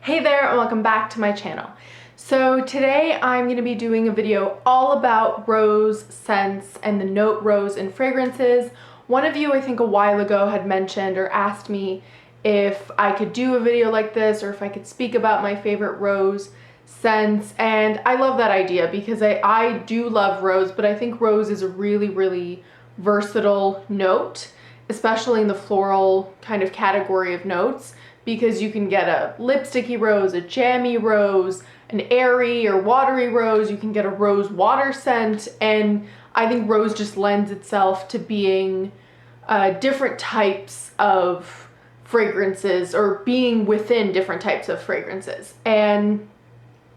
Hey there and welcome back to my channel. So today I'm going to be doing a video all about rose scents and the note rose in fragrances. One of you I think a while ago had mentioned or asked me if I could do a video like this or if I could speak about my favorite rose scents, and I love that idea because I do love rose, but I think rose is a really versatile note, especially in the floral kind of category of notes, because you can get a lipsticky rose, a jammy rose, an airy or watery rose, you can get a rose water scent, and I think rose just lends itself to being different types of fragrances or being within different types of fragrances. And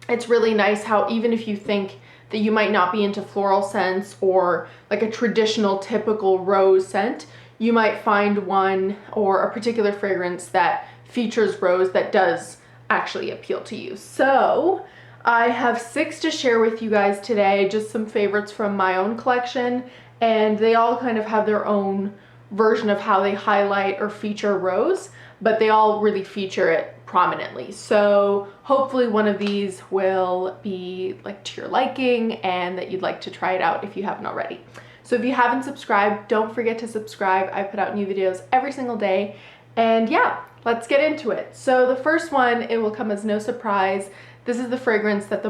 it's really nice how even if you think that you might not be into floral scents or like a traditional typical rose scent, you might find one or a particular fragrance that features rose that does actually appeal to you. So I have 6 to share with you guys today, just some favorites from my own collection, and they all kind of have their own version of how they highlight or feature rose, but they all really feature it prominently. So hopefully one of these will be like to your liking and that you'd like to try it out if you haven't already. So if you haven't subscribed, don't forget to subscribe. I put out new videos every single day. And yeah, let's get into it. So the first one, it will come as no surprise. This is the fragrance that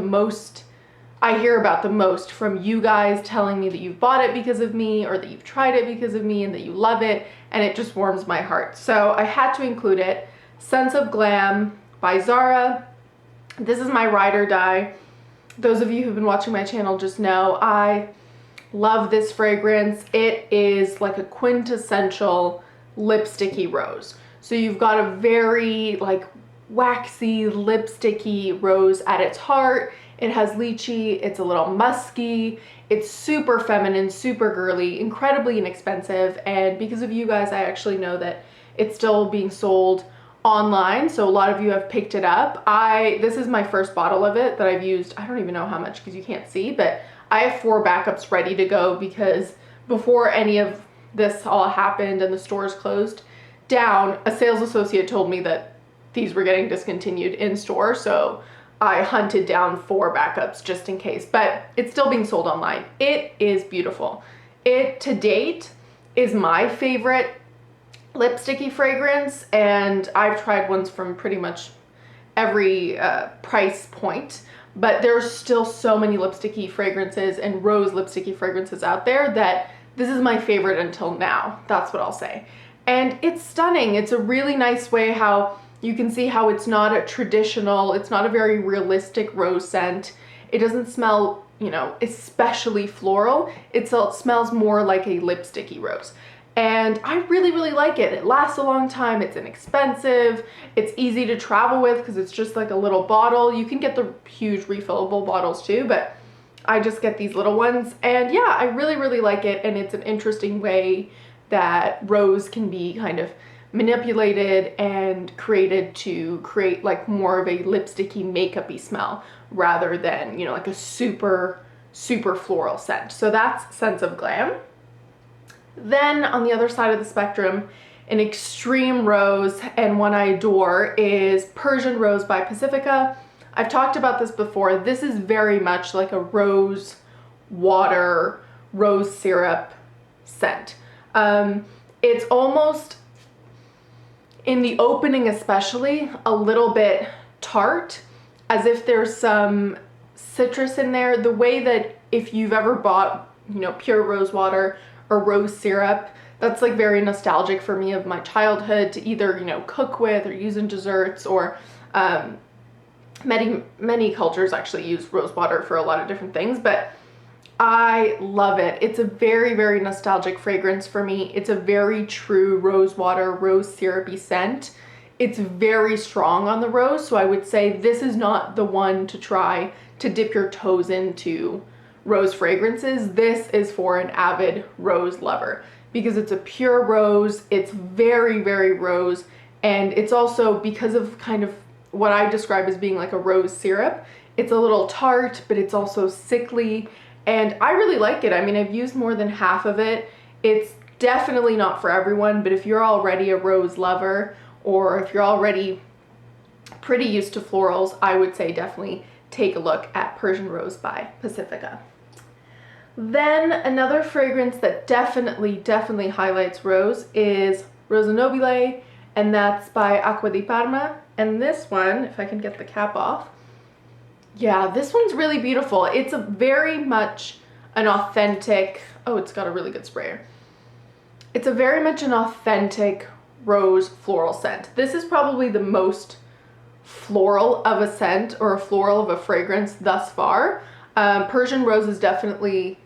I hear about the most from you guys telling me that you've bought it because of me or that you've tried it because of me and that you love it, and it just warms my heart. So I had to include it. Scents of Glam by Zara. This is my ride or die. Those of you who've been watching my channel just know I love this fragrance. It is like a quintessential lipsticky rose. So you've got a very like waxy lipsticky rose at its heart. It has lychee, it's a little musky, it's super feminine, super girly, incredibly inexpensive, and because of you guys I actually know that it's still being sold online, so a lot of you have picked it up. This is my first bottle of it that I've used. I don't even know how much because you can't see, but I have 4 backups ready to go because before any of this all happened and the stores closed down, a sales associate told me that these were getting discontinued in store, so I hunted down 4 backups just in case, but it's still being sold online. It is beautiful. It to date is my favorite lipsticky fragrance, and I've tried ones from pretty much every price point, but there's still so many lipsticky fragrances and rose lipsticky fragrances out there that this is my favorite until now. That's what I'll say. And it's stunning. It's a really nice way how you can see how it's not a traditional, it's not a very realistic rose scent. It doesn't smell, especially floral. It smells more like a lipsticky rose. And I really like it. It lasts a long time. It's inexpensive. It's easy to travel with because it's just like a little bottle. You can get the huge refillable bottles too, but I just get these little ones. And yeah, I really like it. And it's an interesting way that rose can be kind of manipulated and created to create like more of a lipsticky makeup-y smell rather than, like a super floral scent. So that's Scents of Glam. Then on the other side of the spectrum, an extreme rose and one I adore is Persian Rose by Pacifica. I've talked about this before. This is very much like a rose water, rose syrup scent. It's almost, in the opening especially, a little bit tart, as if there's some citrus in there. The way that if you've ever bought, pure rose water or rose syrup, that's like very nostalgic for me of my childhood to either, cook with or use in desserts, or many cultures actually use rose water for a lot of different things, but I love it. It's a very nostalgic fragrance for me. It's a very true rose water, rose syrupy scent. It's very strong on the rose, so I would say this is not the one to try to dip your toes into rose fragrances. This is for an avid rose lover because it's a pure rose. It's very rose, and it's also, because of kind of what I describe as being like a rose syrup, it's a little tart, but it's also sickly. And I really like it. I mean, I've used more than half of it. It's definitely not for everyone, but if you're already a rose lover, or if you're already pretty used to florals, I would say definitely take a look at Persian Rose by Pacifica. Then another fragrance that definitely highlights rose is Rosa Noble, and that's by Acqua di Parma. And this one, if I can get the cap off, yeah, this one's really beautiful. It's a very much an authentic, oh, it's got a really good sprayer. It's a very much an authentic rose floral scent. This is probably the most floral of a scent or a floral of a fragrance thus far. Persian Rose is definitely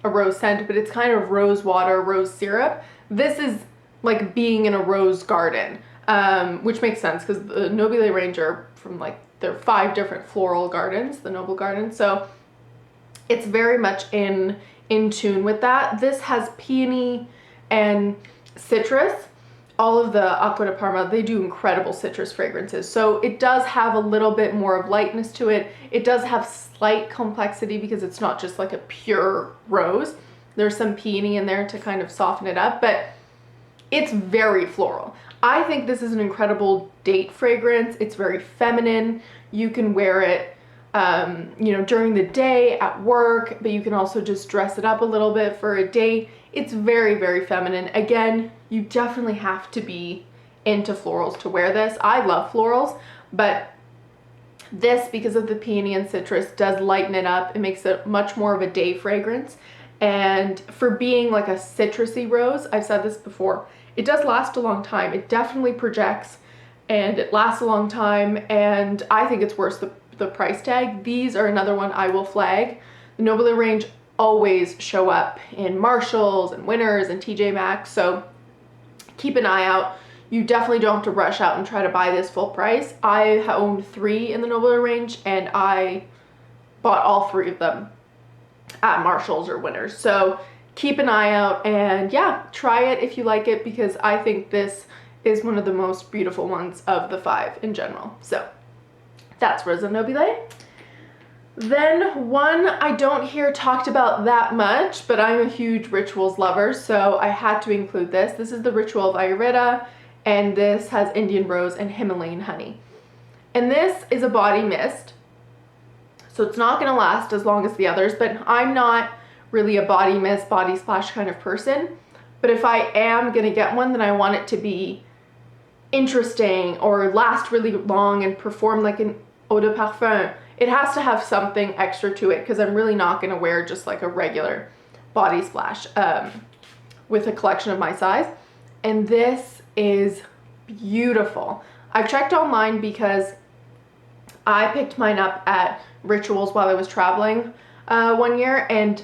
a rose scent, but it's kind of rose water, rose syrup. This is like being in a rose garden, which makes sense because the Nobile range are from like, there are 5 different floral gardens, the Noble Garden. So it's very much in tune with that. This has peony and citrus. All of the Acqua di Parma, they do incredible citrus fragrances. So it does have a little bit more of lightness to it. It does have slight complexity because it's not just like a pure rose. There's some peony in there to kind of soften it up, but it's very floral. I think this is an incredible date fragrance. It's very feminine. You can wear it, you know, during the day at work, but you can also just dress it up a little bit for a date. It's very feminine. Again, you definitely have to be into florals to wear this. I love florals, but this, because of the peony and citrus, does lighten it up. It makes it much more of a day fragrance. And for being like a citrusy rose, I've said this before, it does last a long time. It definitely projects and it lasts a long time, and I think it's worth the price tag. These are another one I will flag. The Nobile range always show up in Marshalls and Winners and TJ Maxx, so keep an eye out. You definitely don't have to rush out and try to buy this full price. I own 3 in the Nobile range, and I bought all 3 of them at Marshalls or Winners. So keep an eye out, and yeah, try it if you like it, because I think this is one of the most beautiful ones of the 5 in general. So that's Rosa Noble. Then one I don't hear talked about that much, but I'm a huge rituals lover, so I had to include this. This is the Ritual of Ayurveda, and this has Indian rose and Himalayan honey. And this is a body mist, so it's not gonna last as long as the others, but I'm not really a body mist, body splash kind of person. But if I am gonna get one, then I want it to be interesting or last really long and perform like an eau de parfum. It has to have something extra to it, because I'm really not going to wear just like a regular body splash with a collection of my size. And this is beautiful. I've checked online because I picked mine up at Rituals while I was traveling one year, and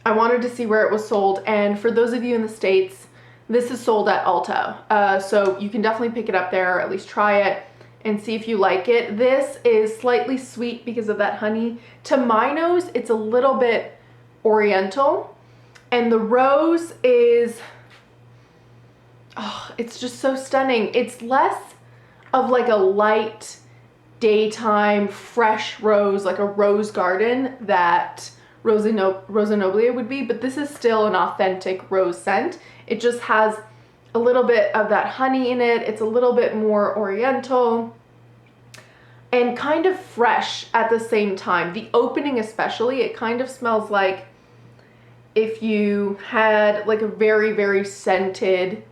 I wanted to see where it was sold. And for those of you in the States, this is sold at Ulta. So you can definitely pick it up there, or at least try it and see if you like it. This is slightly sweet because of that honey. To my nose, it's a little bit oriental, and the rose is, oh, it's just so stunning. It's less of like a light daytime fresh rose, like a rose garden that Rosa Noble would be, but this is still an authentic rose scent. It just has a little bit of that honey in it. It's a little bit more oriental and kind of fresh at the same time. The opening especially, it kind of smells like if you had like a very scented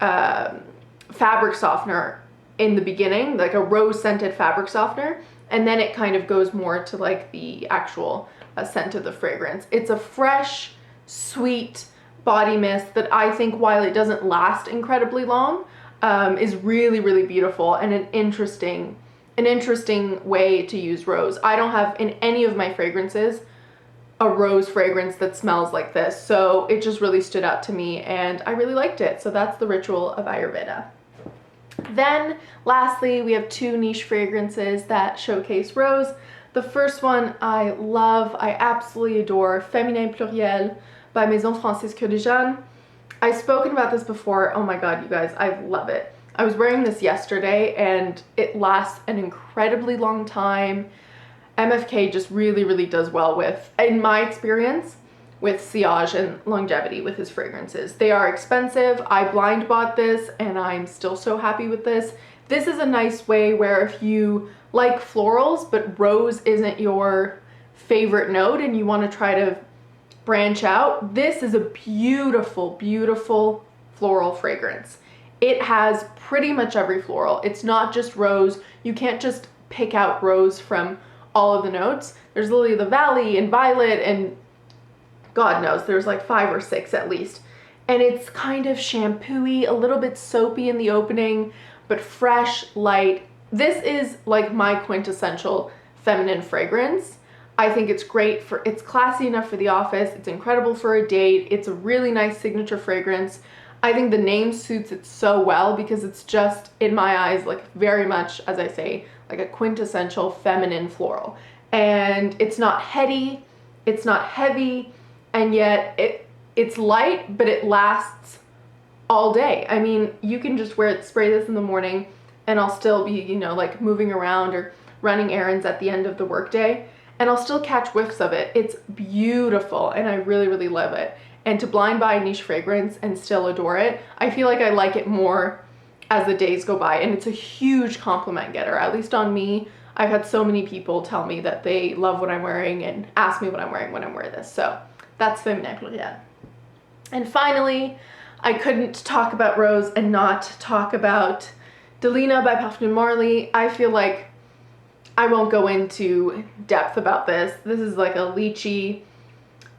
fabric softener in the beginning, like a rose scented fabric softener, and then it kind of goes more to like the actual scent of the fragrance. It's a fresh, sweet body mist that I think, while it doesn't last incredibly long, is really beautiful and an interesting way to use rose. I don't have in any of my fragrances a rose fragrance that smells like this, so it just really stood out to me and I really liked it. So that's the Ritual of Ayurveda. Then lastly, we have 2 niche fragrances that showcase rose. The first one I love, I absolutely adore, Feminin Pluriel by Maison Francis Kurkdijan. I've spoken about this before. Oh my god, you guys, I love it. I was wearing this yesterday and it lasts an incredibly long time. MFK just really does well with, in my experience, with sillage and longevity with his fragrances. They are expensive. I blind bought this and I'm still so happy with this. this is a nice way where if you like florals, but rose isn't your favorite note and you want to try to branch out, this is a beautiful, beautiful floral fragrance. It has pretty much every floral. It's not just rose. You can't just pick out rose from all of the notes. There's lily of the valley and violet and God knows, there's like 5 or 6 at least. And it's kind of shampoo-y, a little bit soapy in the opening, but fresh, light. This is like my quintessential feminine fragrance. I think it's great for, it's classy enough for the office. It's incredible for a date. It's a really nice signature fragrance. I think the name suits it so well because it's just, in my eyes, like very much, as I say, like a quintessential feminine floral. And it's not heady, it's not heavy, and yet it's light, but it lasts all day. I mean, you can just spray this in the morning and I'll still be, you know, like moving around or running errands at the end of the workday, and I'll still catch whiffs of it. It's beautiful and I really, really love it. And to blind buy a niche fragrance and still adore it, I feel like I like it more as the days go by, and it's a huge compliment getter, at least on me. I've had so many people tell me that they love what I'm wearing and ask me what I'm wearing when I'm wearing this. So that's Feminin Pluriel. And finally, I couldn't talk about rose and not talk about Delina by Parfums Marley. I feel like I won't go into depth about this. This is like a lychee,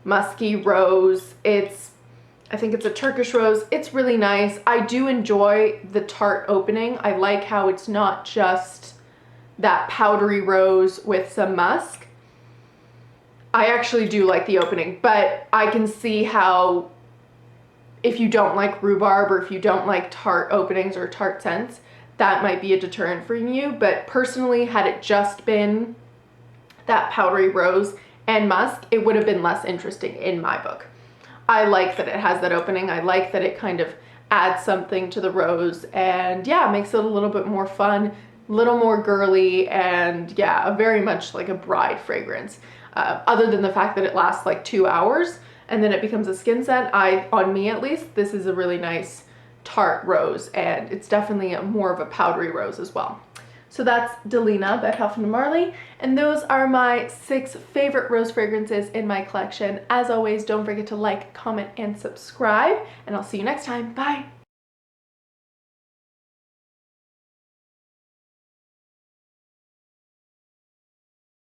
musky rose. I think it's a Turkish rose. It's really nice. I do enjoy the tart opening. I like how it's not just that powdery rose with some musk. I actually do like the opening, but I can see how if you don't like rhubarb or if you don't like tart openings or tart scents, that might be a deterrent for you. But personally, had it just been that powdery rose and musk, it would have been less interesting in my book. I like that it has that opening. I like that it kind of adds something to the rose and yeah, makes it a little bit more fun, a little more girly, and yeah, very much like a bride fragrance. Other than the fact that it lasts like 2 hours and then it becomes a skin scent, on me at least, this is a really nice tart rose, and it's definitely more of a powdery rose as well. So that's Delina by Parfums Marley, and those are my 6 favorite rose fragrances in my collection. As always, don't forget to like, comment, and subscribe, and I'll see you next time. Bye!